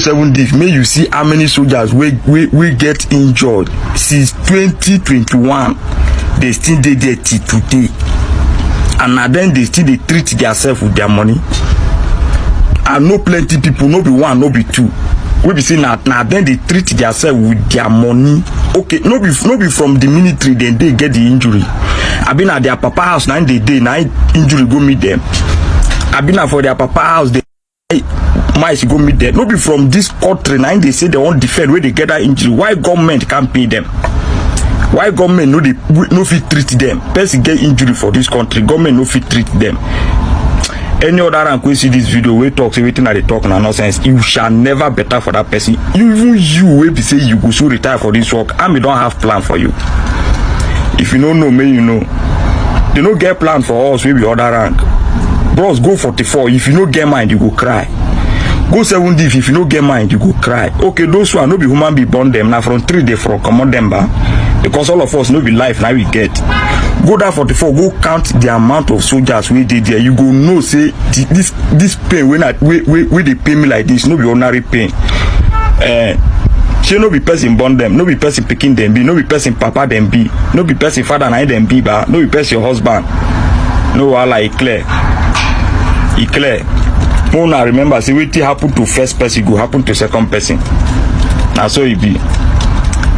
7 days, may you see how many soldiers we get injured since 2021. They still dey there till today, and now then they still they treat themselves with their money. And no plenty people, no be one, no be two. We be saying now then they treat themselves with their money. Okay, no be from the military, then they get the injury. I been at their papa house, now they injury go meet them. I been at for their papa house, they might go meet them. No be from this country, now they say they won't defend where they get that injury. Why government can't pay them? Why government no fit treat them? Person get injury for this country, government no fit treat them. Any other rank we see this video, we talk everything that they talk na nonsense. You shall never better for that person. Even you will be say you go so retire for this work. Army don't have plan for you. If you don't know, me you know. They don't get plan for us. We be other rank. Bros, go 44. If you don't get mind, you go cry. Go 70. If you don't get mind, you go cry. Okay, those who are no be human be born them now from 3 day from command them back. Because all of us no be life now we get. Go down 44, go count the amount of soldiers we did there. You go know say this pain when they pay me like this, no be ordinary pain. She no be person born them, no be person picking them be, no be person papa them be, no be person father na them be, but no be person your husband. No Allah it clear. It clear. Una remember say what happen to first person go happen to second person. Now so it be.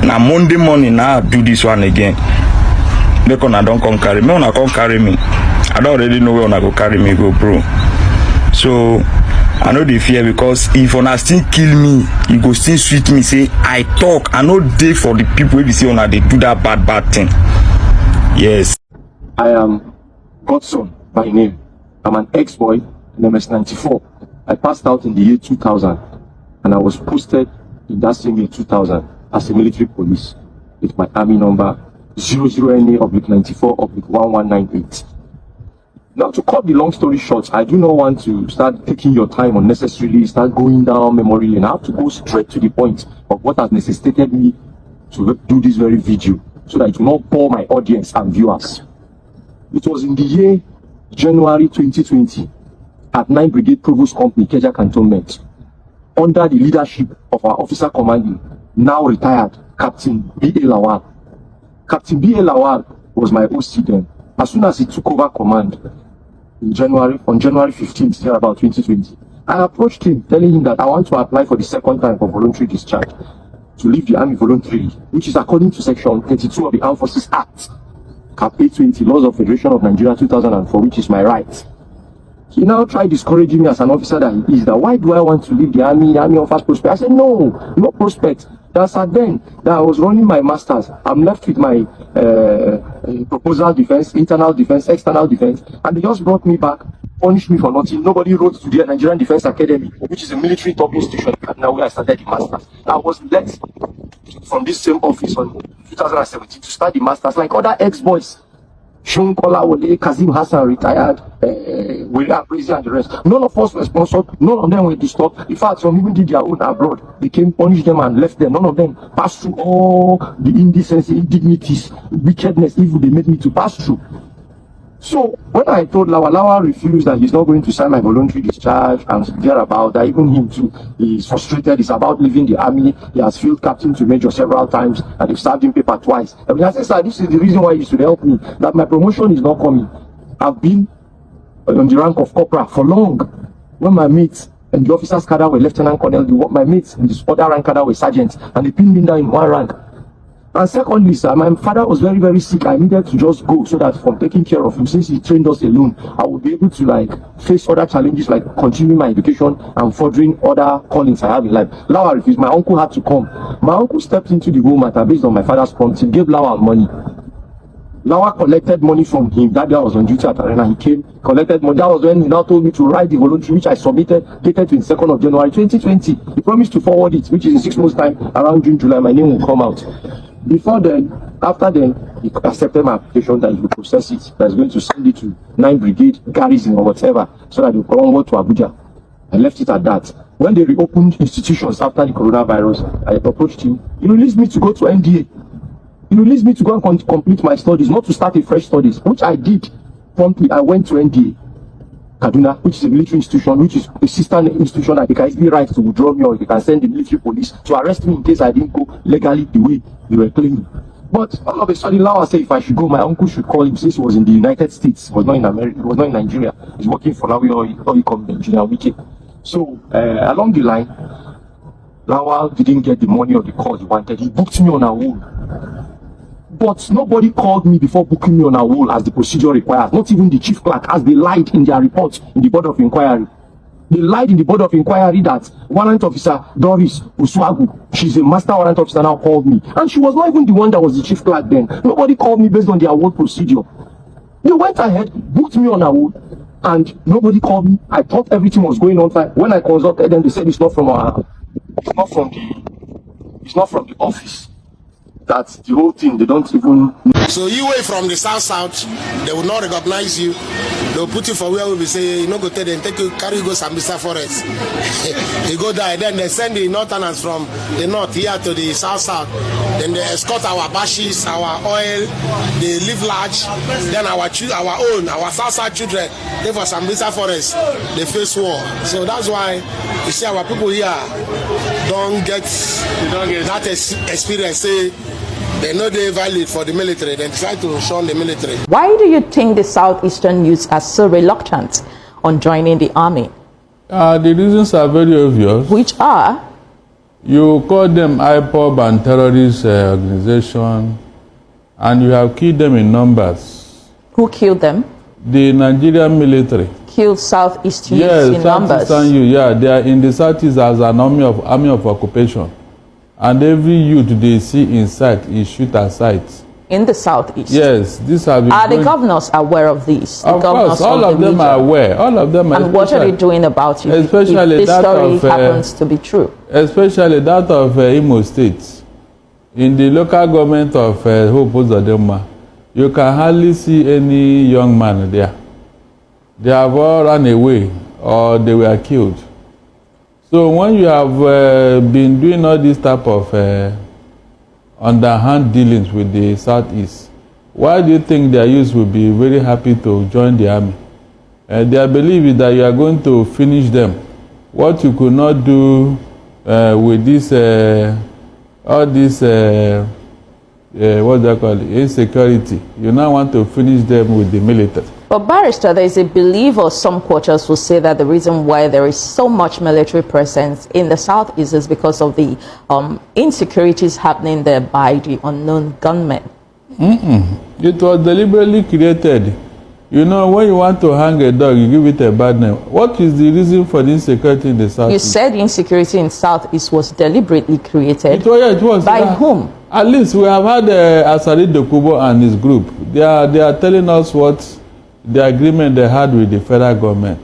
Now Monday morning now I do this one again. Make una don't come carry me, una come carry me. I don't already know where una go carry me go, bro. So I know the fear, because if una still kill me, you go still sweet me. Say I talk, I know day for the people if you see una they do that bad thing. Yes. I am Godson by name. I'm an ex-boy in MS-94. I passed out in the year 2000, and I was posted in that same year 2000 as a military police with my army number 00NA/94/1198. Now, to cut the long story short, I do not want to start taking your time unnecessarily, start going down memory lane. I have to go straight to the point of what has necessitated me to do this very video, so that it will not bore my audience and viewers. It was in the year January 2020 at 9 Brigade Provost Company, Keja Cantonment, under the leadership of our officer commanding, now retired, Captain B.A. Lawal. Captain B.A. Lawal was my OC then. As soon as he took over command on January 15th, here about 2020, I approached him, telling him that I want to apply for the second time for voluntary discharge to leave the army voluntarily, which is according to Section 32 of the Armed Forces Act, Cap 820, Laws of Federation of Nigeria 2004, which is my right. He now tried discouraging me as an officer that he is, that why do I want to leave the army offers prospect? I said, no prospect. That's then that I was running my masters. I'm left with my proposal defense, internal defense, external defense, and they just brought me back, punished me for nothing. Nobody wrote to the Nigerian Defense Academy, which is a military top institution, and now where I started the masters. I was let from this same office on 2017 to start the masters like other ex-boys. Shun Kola Wole, Kazim Hassan retired, William Crazy and the rest. None of us were sponsored, none of them were disturbed. In fact, some even did their own abroad. They came, punished them and left them. None of them passed through all the indecency, indignities, wickedness, evil they made me to pass through. So when I told Lawa refused that he's not going to sign my voluntary discharge and thereabout, that even him too is frustrated, he's about leaving the army. He has failed captain to major several times and they've served him paper twice. And I said, sir, this is the reason why you should help me, that my promotion is not coming. I've been on the rank of corporal for long. When my mates and the officers cadre were lieutenant colonel, my mates in this other rank cadre were sergeants, and they pinned me down in one rank. And secondly, sir, my father was very, very sick. I needed to just go so that from taking care of him, since he trained us alone, I would be able to face other challenges, like continuing my education and furthering other callings I have in life. Lawa refused. My uncle had to come. My uncle stepped into the whole matter based on my father's prompting, gave Lawa money. Lawa collected money from him. That day I was on duty at Arena. He came, collected money. That was when he now told me to write the voluntary, which I submitted, dated 22nd of January 2020. He promised to forward it, which is in 6 months' time, around June, July, my name will come out. Before then, after then, he accepted my application that he would process it, that he's going to send it to 9 Brigade, Garrison or whatever, so that they will come over to Abuja. I left it at that. When they reopened institutions after the coronavirus, I approached him. He released me to go to NDA. He released me to go and complete my studies, not to start a fresh studies, which I did promptly. I went to NDA. Kaduna, which is a military institution, which is a sister institution that they can easily write to withdraw me, or they can send the military police to arrest me in case I didn't go legally the way they were claiming. But all of a sudden, Lawa said if I should go, my uncle should call him since he was in the United States. He was not in America. He was not in Nigeria. He's working for Lawi or he come Nigeria Wiki. So along the line, Lawa didn't get the money or the call he wanted. He booked me on a hold. But nobody called me before booking me on a hold as the procedure requires. Not even the chief clerk, as they lied in their report in the board of inquiry. They lied in the board of inquiry that warrant officer Doris Uswagu, she's a master warrant officer now, called me. And she was not even the one that was the chief clerk then. Nobody called me based on the award procedure. They went ahead, booked me on a hold, and nobody called me. I thought everything was going on fine. When I consulted them, they said it's not from the office. That's the whole thing. They don't even. So you away from the south, they will not recognize you. They will put you for where we will say, you know, go tell them, take you, carry you go Sambisa Forest. You go there, then they send the northerners from the north here to the south. Then they escort our bashes, our oil, they live large. Then our south children, they for Sambisa Forest, they face war. So that's why you see our people here don't get that experience. Say, they know they're valid for the military, then try to shun the military. Why do you think the southeastern youths are so reluctant on joining the army? The reasons are very obvious. Which are? You call them IPOB and terrorist organization, and you have killed them in numbers. Who killed them? The Nigerian military. Killed southeast youths in numbers? Yes, they are in the southeast as an army of occupation. And every youth they see in sight is shoot at sight. In the southeast? Yes, these have been. Are the governors aware of this? Of course, all of them are aware. All of them are. And what are they doing about it? Especially if this that story of happens to be true. Especially that of Imo State. In the local government of Hope Uzodinma, you can hardly see any young man there. They have all run away or they were killed. So when you have been doing all this type of underhand dealings with the Southeast, why do you think their youth will be very happy to join the army? Their belief is that you are going to finish them. What you could not do with this, all this, what do I call it, insecurity, you now want to finish them with the military. But Barrister, there is a belief, or some quarters will say that the reason why there is so much military presence in the southeast is because of the insecurities happening there by the unknown gunmen. It was deliberately created. You know, when you want to hang a dog, you give it a bad name. What is the reason for the insecurity in the southeast? You said insecurity in southeast was deliberately created. It was. By whom? At least we have had Asari Dokubo and his group. They are telling us what the agreement they had with the federal government.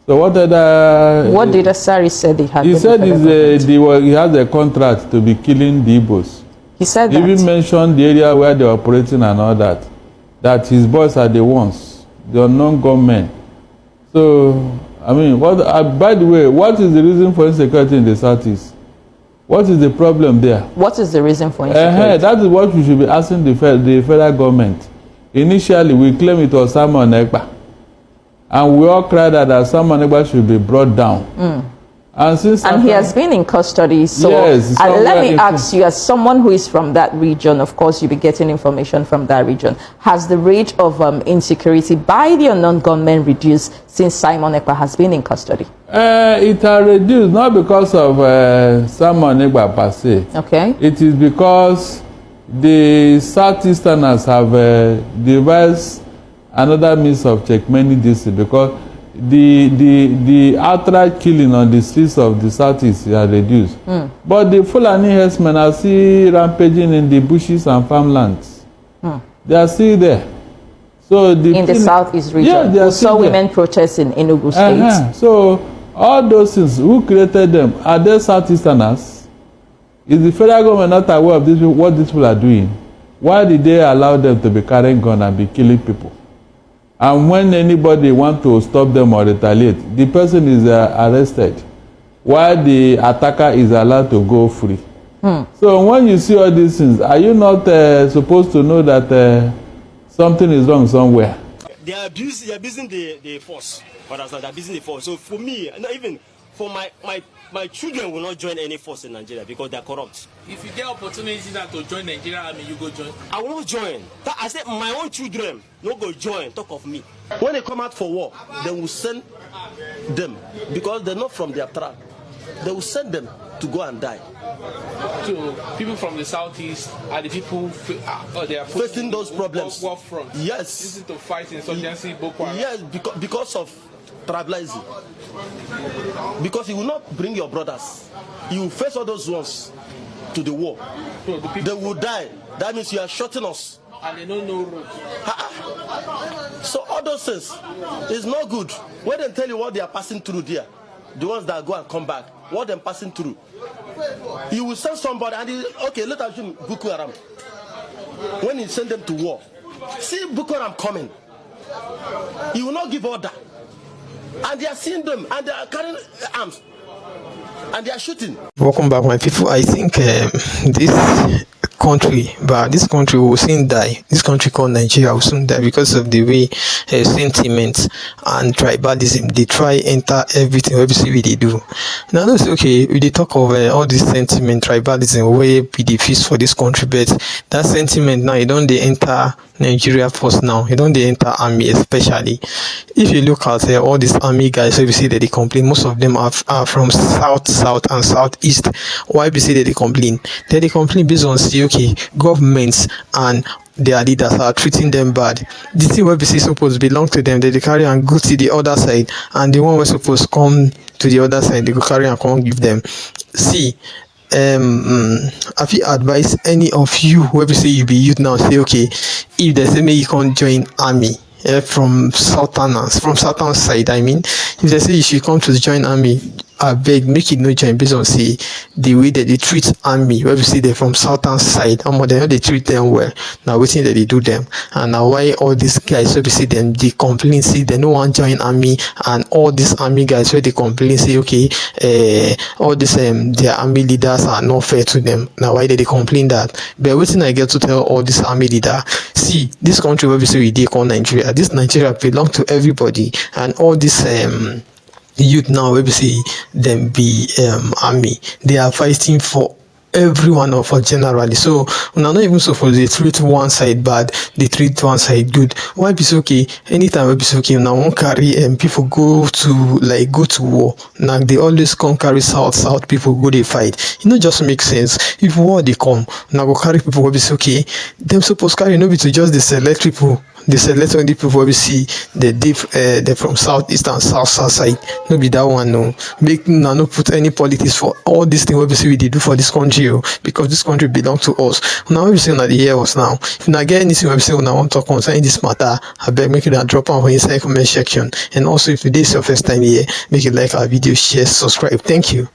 So what did Asari say they had? He said he has a contract to be killing the Igbos. He said he even mentioned the area where they are operating and all that. That his boys are the ones, the unknown gunmen. So I mean, by the way, what is the reason for insecurity in the southeast? What is the problem there? What is the reason for insecurity? That is what we should be asking the federal government. Initially, we claimed it was Simon Ekpa. And we all cried that Simon Ekpa should be brought down. And he has been in custody. So yes, let me ask you, as someone who is from that region, of course, you'll be getting information from that region. Has the rate of insecurity by the unknown gunmen reduced since Simon Ekpa has been in custody? It has reduced, not because of Simon Ekpa per se. Okay. It is because the Southeasterners have devised another means of checkmate this, because the outright killing on the streets of the Southeast has reduced. But the Fulani herdsmen are still rampaging in the bushes and farmlands. They are still there. So in the Southeast region, we saw women protests in Enugu State. So all those things, who created them? Are they Southeasterners? Is the federal government not aware of this, what these people are doing? Why did they allow them to be carrying guns and be killing people? And when anybody wants to stop them or retaliate, the person is arrested, while the attacker is allowed to go free. So when you see all these things, are you not supposed to know that something is wrong somewhere? they are abusing the force. But as they're abusing the force. So for me, not even for my children will not join any force in Nigeria because they're corrupt. If you get opportunity that to join Nigeria army, you go join. I will not join. I said my own children no go join. Talk of me. When they come out for war, they will send them because they're not from their tribe. They will send them to go and die. So people from the southeast are the people they are facing those problems. War front. Yes. This is to fight insurgency, Boko Haram. Yes, because of tribalism. Because you will not bring your brothers. You will face all those ones to the war. So the they will die. That means you are shorting us. And they don't know road. So all those things is not good. When they tell you what they are passing through there, the ones that go and come back, what they're passing through, you will send somebody and okay, let us assume Boko Haram. When you send them to war, see Boko Haram coming, you will not give order, and they are seeing them and they are carrying arms and they are shooting. Welcome back, my people. I think this country will soon die. This country called Nigeria will soon die because of the way sentiment and tribalism they try enter everything they do. Now that's okay. We talk of all this sentiment, tribalism, where we the feast for this country, but that sentiment now you don't they enter Nigeria first now. You don't they enter army, especially if you look at all these army guys. So you see that they complain. Most of them are from south and southeast. Why we say that they complain? They complain based on okay, governments and their leaders are treating them bad. The thing where we say supposed belong to them, they carry and go to the other side, and the one we're supposed to come to the other side, they go carry and come give them. See, have you advised any of you whoever say you be youth now say okay, if they say you can't join army from southern side, I mean, if they say you should come to join army, I beg make it no join based on say the way that they treat army. Where we see they from southern side, they know they treat them well. Now we think that they do them, and now why all these guys where we see them they complain say they no want join army, and all these army guys where they complain say okay, all this their army leaders are not fair to them. Now why they complain that? But waiting I get to tell all this army leader, see this country where we say we call Nigeria. This Nigeria belong to everybody, and all this youth now we see them be army, they are fighting for every one of us generally. So now not even so for they treat one side bad, they treat one side good. Why be so okay? Anytime we be so okay now won't carry people go to war. Now they always come carry south people go they fight. You know just make sense. If war they come now go carry people will be so okay. Them supposed carry no be to just the select people. They select only people we see they're from southeast and south side. No be that one no. Make no put any politics for all these things we see we do for this country because this country belongs to us. Now we say na the hear us now. If na get anything we say we want to talk concerning this matter, I beg make you drop on for inside comment section. And also if this is your first time here, make you like our video, share, subscribe. Thank you.